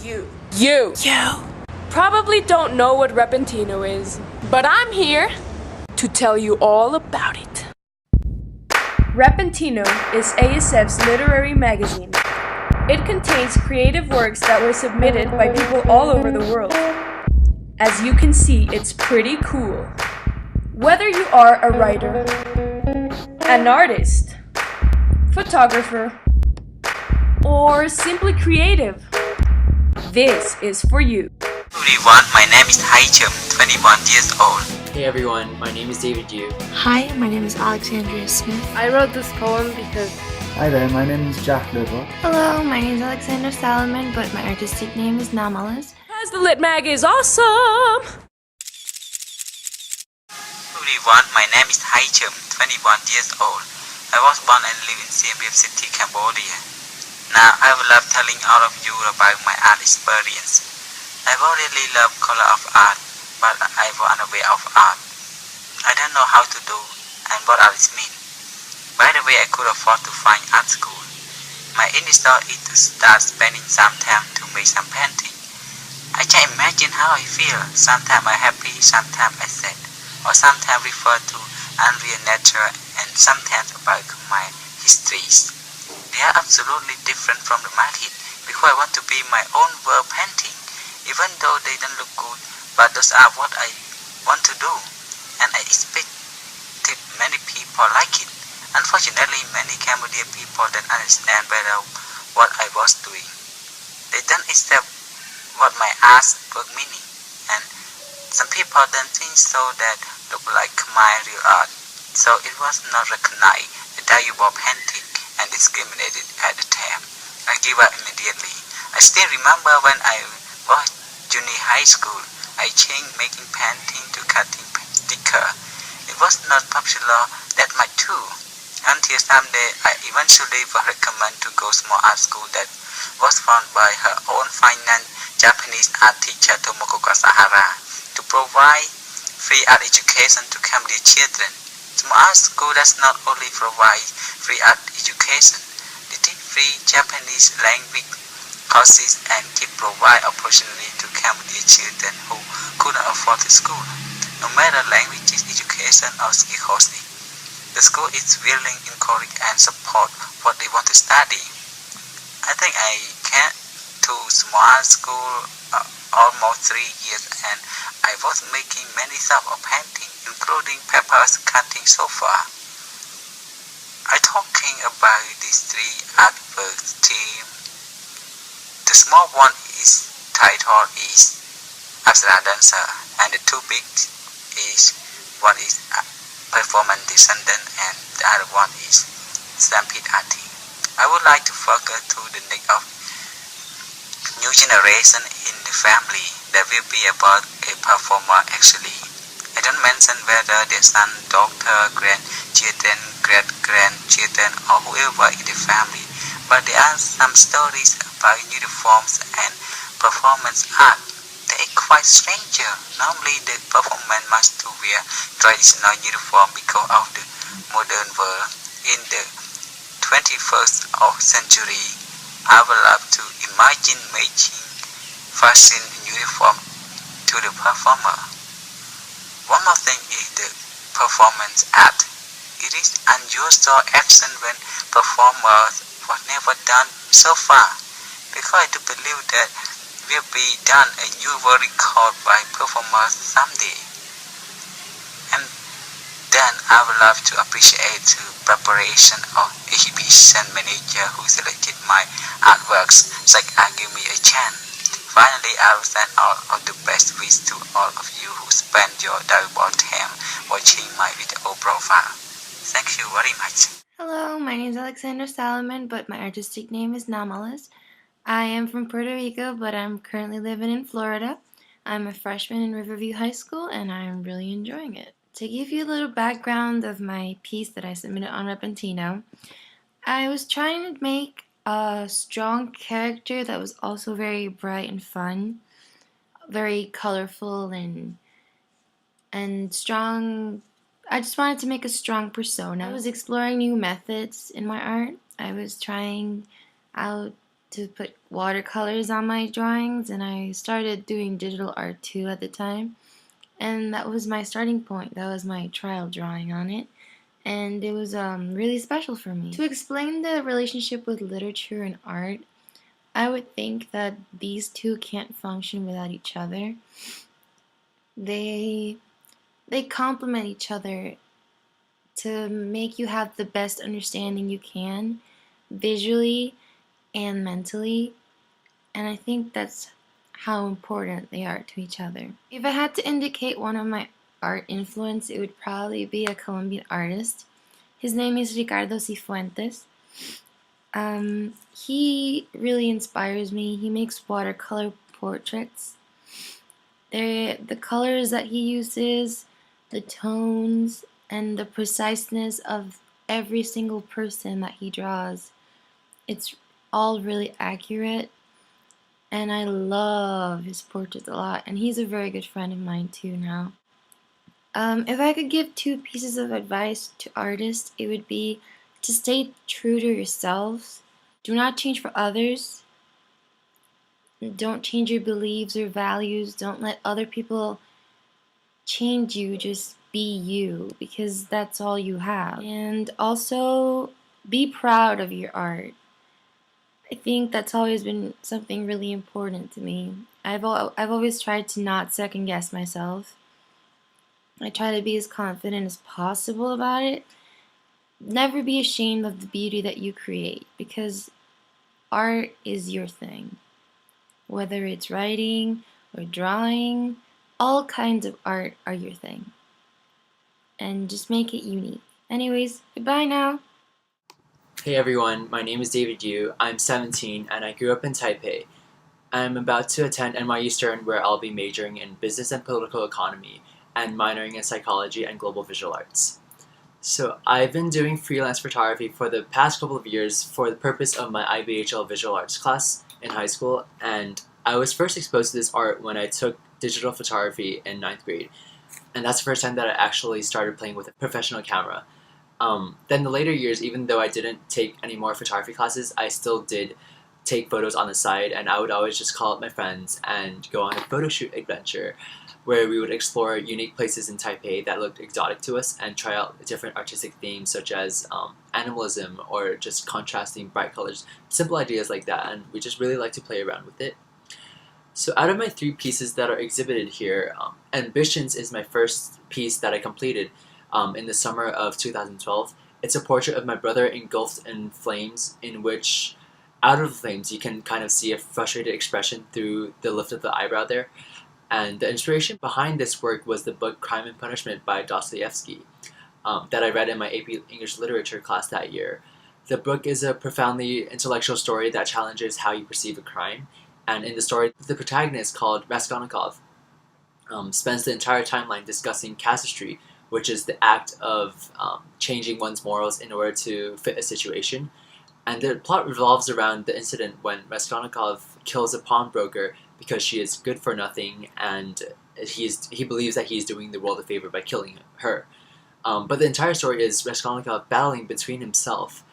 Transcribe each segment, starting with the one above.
You probably don't know what Repentino is, but I'm here to tell you all about it. Repentino is ASF's literary magazine. It contains creative works that were submitted by people all over the world. As you can see, it's pretty cool. Whether you are a writer, an artist, photographer, or simply creative, this is for you. Everyone, my name is Haichum, 21 years old. Hey everyone, my name is David Yu. Hi, my name is Alexandria Smith. I wrote this poem because... Hi there, my name is Jack Liver. Hello, my name is Alexander Salomon, but my artistic name is Namalas. Because the Lit Mag is awesome! Everyone, my name is Haichum, 21 years old. I was born and live in Siem Reap City, Cambodia. Now, I would love telling all of you about my art experience. I really love color of art, but I run away of art. I don't know how to do and what art mean. By the way, I could afford to find art school. My instinct is to start spending some time to make some painting. I can't imagine how I feel. Sometimes I'm happy, sometimes I'm sad, or sometimes refer to unreal nature and sometimes about my histories. They are absolutely different from the market because I want to be my own world painting, even though they don't look good, but those are what I want to do, and I expect that many people like it. Unfortunately, many Cambodian people don't understand better what I was doing. They don't accept what my artwork meaning, and some people don't think so that look like my real art, so it was not recognized as valuable painting and discriminated at the time. I gave up immediately. I still remember when I was junior high school, I changed making painting to cutting sticker. It was not popular that much too, until someday I eventually was recommended to go small art school that was founded by her own finance Japanese art teacher Tomoko Sahara to provide free art education to Cambodian children. Small art school does not only provide free art education, they teach free Japanese language courses and keep provide opportunity to Cambodian children who couldn't afford the school, no matter languages, education or skill courses. The school is willing, encourage and support what they want to study. I think I came to small art school almost 3 years and I was making many types of painting, including papers cutting so far. I'm talking about these 3 artworks team. The small one is titled is Abstract Dancer, and the 2 big is one is Performance Descendant and the other one is Stampede Artist. I would like to focus to the next of new generation in the family that will be about a performer actually. I don't mention whether their son, daughter, grandchildren, great-grandchildren or whoever in the family, but there are some stories about uniforms and performance art. They are quite strange. Normally the performer must to wear traditional uniform because of the modern world. In the 21st century, I would love to imagine making fashion uniform to the performer. One more thing is the performance art. It is unusual action when performers was never done so far, because I do believe that will be done a new world record by performers someday. And then I would love to appreciate the preparation of exhibition manager who selected my artworks so I give me a chance. Finally, I will send all of the best wishes to all of you who spend your valuable time watching my video profile. Thank you very much. Hello, my name is Alexander Salomon, but my artistic name is Namalas. I am from Puerto Rico, but I'm currently living in Florida. I'm a freshman in Riverview High School, and I'm really enjoying it. To give you a little background of my piece that I submitted on Repentino, I was trying to make a strong character that was also very bright and fun, very colorful and strong. I just wanted to make a strong persona. I was exploring new methods in my art. I was trying out to put watercolors on my drawings, and I started doing digital art too at the time. And that was my starting point. That was my trial drawing on it. And it was really special for me. To explain the relationship with literature and art, I would think that these two can't function without each other. They complement each other to make you have the best understanding you can, visually and mentally. And I think that's how important they are to each other. If I had to indicate one of my art influence, it would probably be a Colombian artist. His name is Ricardo Cifuentes. He really inspires me. He makes watercolor portraits. The colors that he uses, the tones, and the preciseness of every single person that he draws, it's all really accurate. And I love his portraits a lot. And he's a very good friend of mine too now. If I could give 2 pieces of advice to artists, it would be to stay true to yourselves. Do not change for others. Don't change your beliefs or values. Don't let other people change you. Just be you, because that's all you have. And also, be proud of your art. I think that's always been something really important to me. I've always tried to not second guess myself. I try to be as confident as possible about it. Never be ashamed of the beauty that you create, because art is your thing. Whether it's writing or drawing, all kinds of art are your thing. And just make it unique. Anyways, goodbye now. Hey everyone, my name is David Yu. I'm 17 and I grew up in Taipei. I'm about to attend NYU Stern, where I'll be majoring in business and political economy and minoring in psychology and global visual arts. So I've been doing freelance photography for the past couple of years for the purpose of my IBHL visual arts class in high school, and I was first exposed to this art when I took digital photography in 9th grade, and that's the first time that I actually started playing with a professional camera. Then the later years, even though I didn't take any more photography classes, I still did take photos on the side, and I would always just call up my friends and go on a photo shoot adventure where we would explore unique places in Taipei that looked exotic to us and try out different artistic themes such as animalism or just contrasting bright colors, simple ideas like that, and we just really like to play around with it. So out of my 3 pieces that are exhibited here, Ambitions is my first piece that I completed in the summer of 2012. It's a portrait of my brother engulfed in flames, in which out of the flames you can kind of see a frustrated expression through the lift of the eyebrow there. And the inspiration behind this work was the book Crime and Punishment by Dostoevsky that I read in my AP English Literature class that year. The book is a profoundly intellectual story that challenges how you perceive a crime, and in the story, the protagonist, called Raskolnikov, spends the entire timeline discussing casuistry, which is the act of changing one's morals in order to fit a situation. And the plot revolves around the incident when Raskolnikov kills a pawnbroker because she is good for nothing, and he believes that he's doing the world a favor by killing her. But the entire story is Raskolnikov battling between himself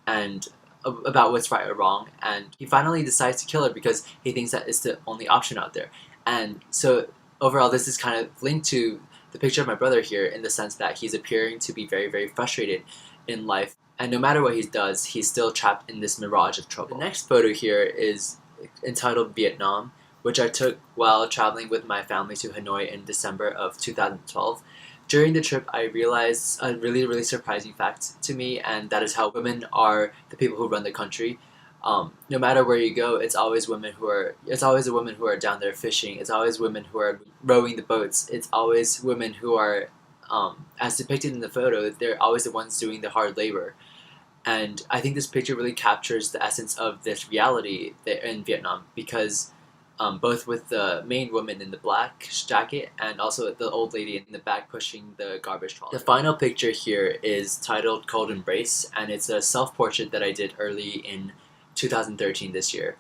and about what's right or wrong, and he finally decides to kill her because he thinks that it's the only option out there. And so overall, this is kind of linked to the picture of my brother here, in the sense that he's appearing to be very, very frustrated in life, and no matter what he does, he's still trapped in this mirage of trouble. The next photo here is entitled Vietnam, which I took while traveling with my family to Hanoi in December of 2012. During the trip, I realized a really, really surprising fact to me, and that is how women are the people who run the country. No matter where you go, it's always the women who are down there fishing. It's always women who are rowing the boats. It's always women who are, as depicted in the photo, they're always the ones doing the hard labor. And I think this picture really captures the essence of this reality in Vietnam, because both with the main woman in the black jacket and also the old lady in the back pushing the garbage trolley. The final picture here is titled Cold Embrace, and it's a self-portrait that I did early in 2013 this year.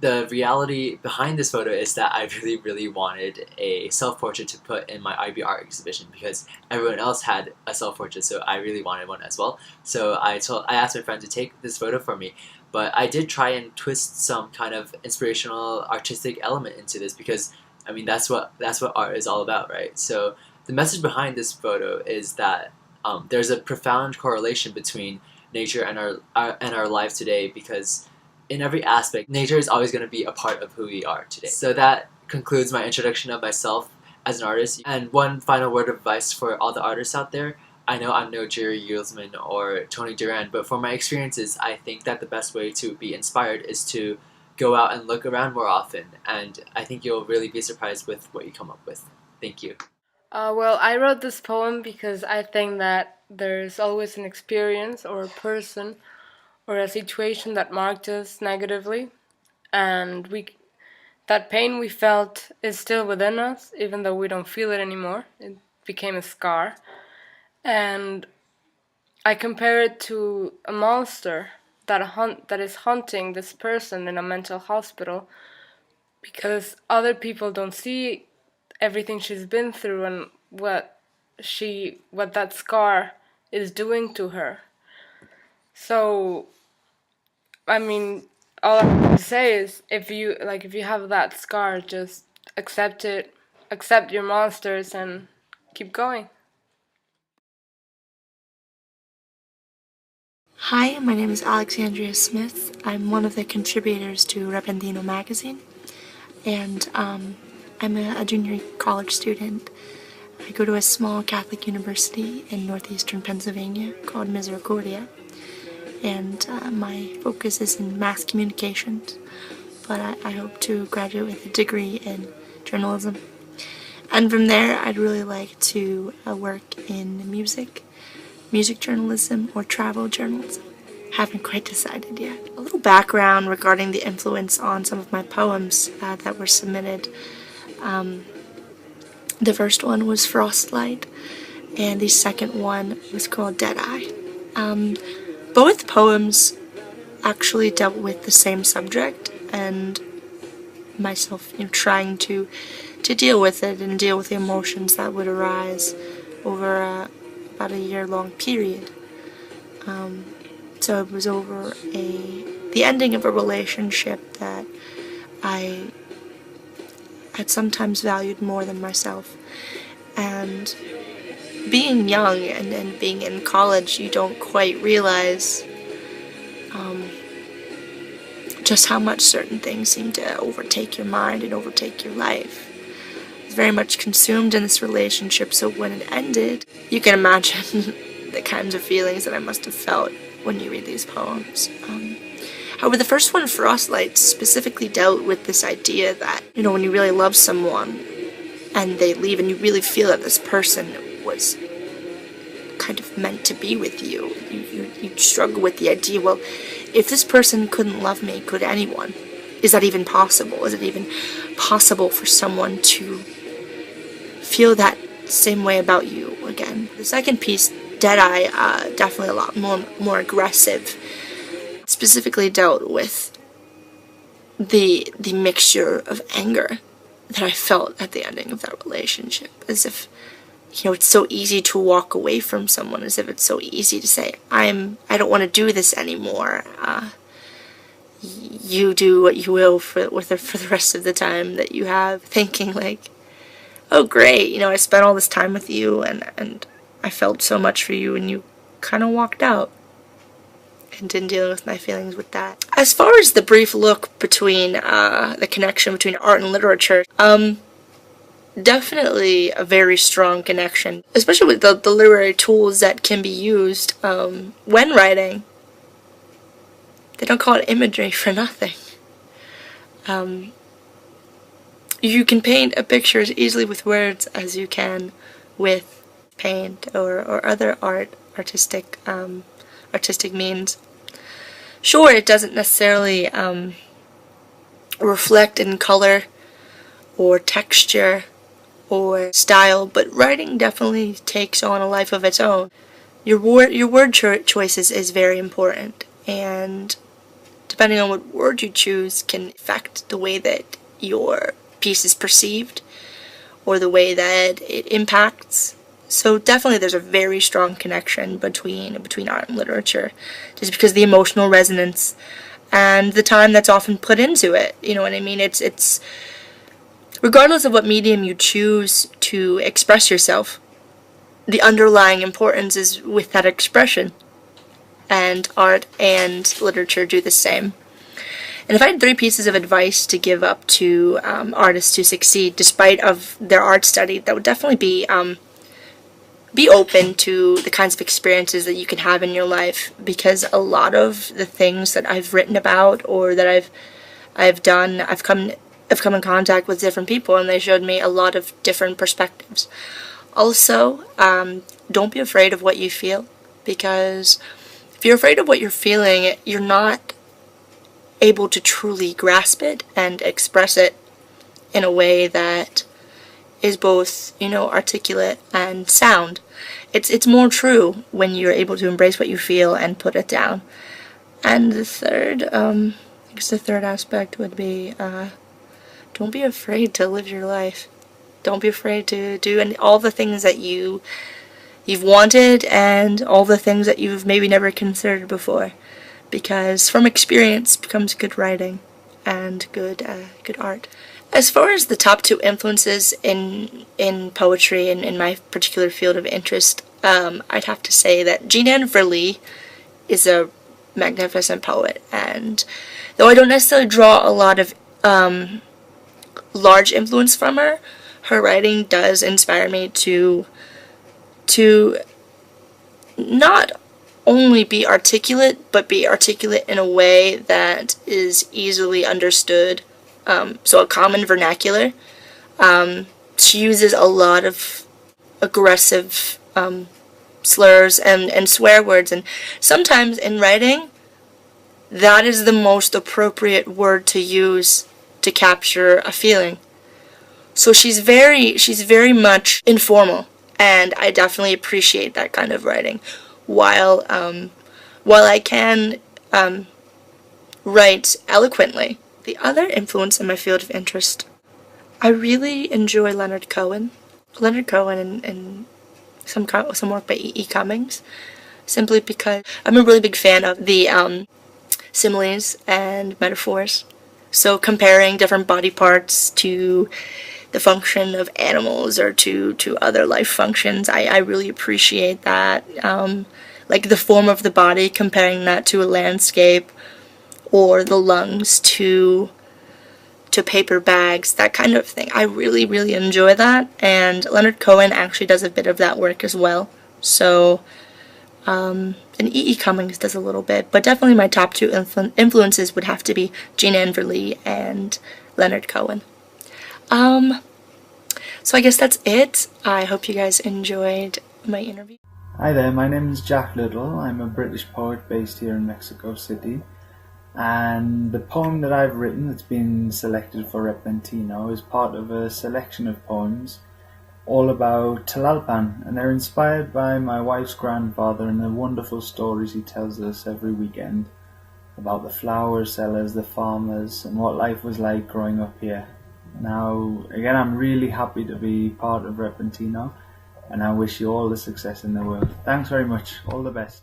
the reality behind this photo is that I really wanted a self-portrait to put in my IB art exhibition because everyone else had a self-portrait, so I really wanted one as well. So I asked my friend to take this photo for me, but I did try and twist some kind of inspirational artistic element into this because I mean that's what art is all about, right? So the message behind this photo is that there's a profound correlation between nature and our lives today because in every aspect, nature is always going to be a part of who we are today. So that concludes my introduction of myself as an artist. And one final word of advice for all the artists out there. I know I'm no Jerry Yulesman or Tony Duran, but from my experiences, I think that the best way to be inspired is to go out and look around more often. And I think you'll really be surprised with what you come up with. Thank you. Well, I wrote this poem because I think that there's always an experience or a person or a situation that marked us negatively, and that pain we felt is still within us, even though we don't feel it anymore. It became a scar, and I compare it to a monster that is haunting this person in a mental hospital because other people don't see everything she's been through and what that scar is doing to her. So I mean, all I have to say is if you have that scar, just accept it, accept your monsters, and keep going. Hi, my name is Alexandria Smith. I'm one of the contributors to Repentino magazine, and I'm a junior college student. I go to a small Catholic university in northeastern Pennsylvania called Misericordia, and my focus is in mass communications, but I hope to graduate with a degree in journalism. And from there, I'd really like to work in music journalism, or travel journalism. Haven't quite decided yet. A little background regarding the influence on some of my poems that were submitted. The first one was Frostlight, and the second one was called Deadeye. Both poems actually dealt with the same subject, and myself trying to deal with it and deal with the emotions that would arise over about a year-long period. So it was over the ending of a relationship that I had sometimes valued more than myself. And being young and being in college, you don't quite realize just how much certain things seem to overtake your mind and overtake your life. I was very much consumed in this relationship, so when it ended, you can imagine the kinds of feelings that I must have felt when you read these poems. However, the first one, Frostlight, specifically dealt with this idea that, when you really love someone and they leave and you really feel that this person was kind of meant to be with you, you struggle with the idea, well, if this person couldn't love me, could anyone? Is that even possible? Is it even possible for someone to feel that same way about you again? The second piece, Deadeye, definitely a lot more aggressive, specifically dealt with the mixture of anger that I felt at the ending of that relationship, as if it's so easy to walk away from someone, as if it's so easy to say, I don't want to do this anymore. You do what you will for the rest of the time that you have, thinking like, oh great, I spent all this time with you and I felt so much for you, and you kind of walked out and didn't deal with my feelings with that. As far as the brief look between the connection between art and literature, definitely a very strong connection, especially with the literary tools that can be used when writing. They don't call it imagery for nothing. You can paint a picture as easily with words as you can with paint or other artistic means. Sure, it doesn't necessarily reflect in color or texture or style, but writing definitely takes on a life of its own. Your word choices is very important, and depending on what word you choose, can affect the way that your piece is perceived or the way that it impacts. So definitely there's a very strong connection between art and literature, just because the emotional resonance and the time that's often put into it. You know what I mean? It's regardless of what medium you choose to express yourself, the underlying importance is with that expression. And art and literature do the same. And if I had 3 pieces of advice to give up to artists to succeed despite of their art study, that would definitely be open to the kinds of experiences that you can have in your life, because a lot of the things that I've written about or that I've done, I've come in contact with different people and they showed me a lot of different perspectives. Also, don't be afraid of what you feel, because if you're afraid of what you're feeling, you're not able to truly grasp it and express it in a way that is both, articulate and sound. It's more true when you're able to embrace what you feel and put it down. And the third, I guess the third aspect would be, don't be afraid to live your life. Don't be afraid to do all the things that you've wanted and all the things that you've maybe never considered before. Because from experience comes good writing and good art. As far as the top 2 influences in poetry and in my particular field of interest, I'd have to say that Jean Verlee is a magnificent poet, and though I don't necessarily draw a lot of large influence from her, her writing does inspire me to not only be articulate, but be articulate in a way that is easily understood. So a common vernacular. She uses a lot of aggressive slurs and swear words, and sometimes in writing, that is the most appropriate word to use to capture a feeling. So she's very much informal, and I definitely appreciate that kind of writing. While I can write eloquently. The other influence in my field of interest, I really enjoy Leonard Cohen. Leonard Cohen and some work by E.E. Cummings, simply because I'm a really big fan of the similes and metaphors. So comparing different body parts to the function of animals or to other life functions, I really appreciate that. Like the form of the body, comparing that to a landscape, or the lungs to paper bags, that kind of thing. I really, really enjoy that, and Leonard Cohen actually does a bit of that work as well. So, and E.E. Cummings does a little bit, but definitely my top 2 influences would have to be Jean Verlee and Leonard Cohen. So I guess that's it. I hope you guys enjoyed my interview. Hi there, my name is Jack Little. I'm a British poet based here in Mexico City. And the poem that I've written that's been selected for Repentino is part of a selection of poems all about Tlalpan, and they're inspired by my wife's grandfather and the wonderful stories he tells us every weekend about the flower sellers, the farmers, and what life was like growing up here. Now, again, I'm really happy to be part of Repentino, and I wish you all the success in the world. Thanks very much. All the best.